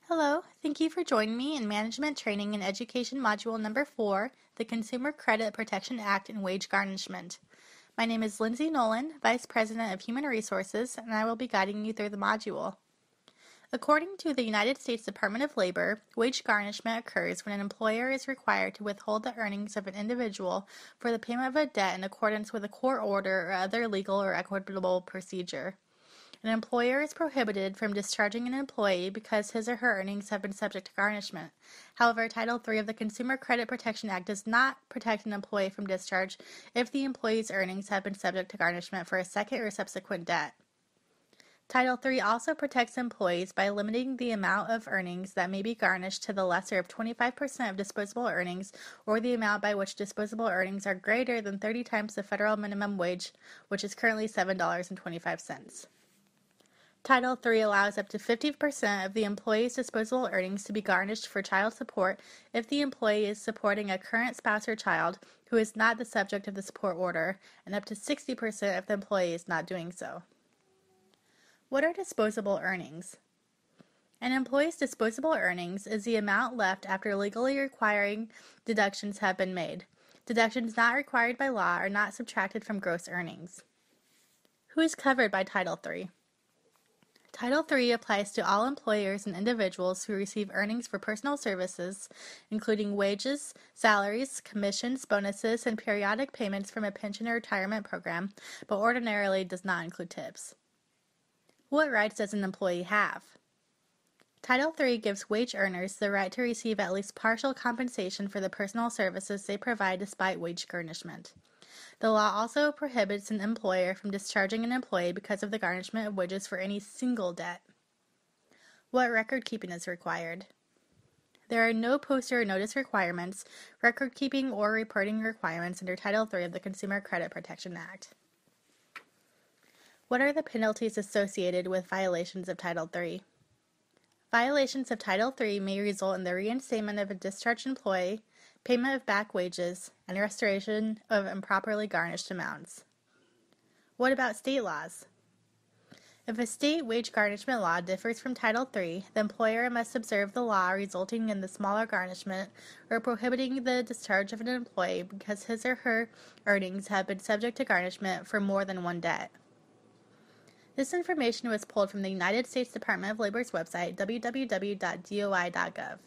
Hello, thank you for joining me in Management Training and Education Module Number 4, the Consumer Credit Protection Act and Wage Garnishment. My name is Lindsay Nolan, Vice President of Human Resources, and I will be guiding you through the module. According to the United States Department of Labor, wage garnishment occurs when an employer is required to withhold the earnings of an individual for the payment of a debt in accordance with a court order or other legal or equitable procedure. An employer is prohibited from discharging an employee because his or her earnings have been subject to garnishment. However, Title III of the Consumer Credit Protection Act does not protect an employee from discharge if the employee's earnings have been subject to garnishment for a second or subsequent debt. Title III also protects employees by limiting the amount of earnings that may be garnished to the lesser of 25% of disposable earnings, or the amount by which disposable earnings are greater than 30 times the federal minimum wage, which is currently $7.25. Title III allows up to 50% of the employee's disposable earnings to be garnished for child support if the employee is supporting a current spouse or child who is not the subject of the support order, and up to 60% if the employee is not doing so. What are disposable earnings? An employee's disposable earnings is the amount left after legally requiring deductions have been made. Deductions not required by law are not subtracted from gross earnings. Who is covered by Title III? Title III applies to all employers and individuals who receive earnings for personal services, including wages, salaries, commissions, bonuses, and periodic payments from a pension or retirement program, but ordinarily does not include tips. What rights does an employee have? Title III gives wage earners the right to receive at least partial compensation for the personal services they provide despite wage garnishment. The law also prohibits an employer from discharging an employee because of the garnishment of wages for any single debt. What record keeping is required? There are no poster or notice requirements, record keeping, or reporting requirements under Title III of the Consumer Credit Protection Act. What are the penalties associated with violations of Title III? Violations of Title III may result in the reinstatement of a discharged employee, payment of back wages, and restoration of improperly garnished amounts. What about state laws? If a state wage garnishment law differs from Title III, the employer must observe the law resulting in the smaller garnishment or prohibiting the discharge of an employee because his or her earnings have been subject to garnishment for more than one debt. This information was pulled from the United States Department of Labor's website, www.doi.gov.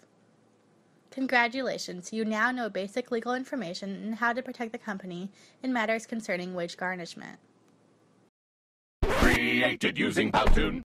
Congratulations, you now know basic legal information and how to protect the company in matters concerning wage garnishment. Created using Powtoon.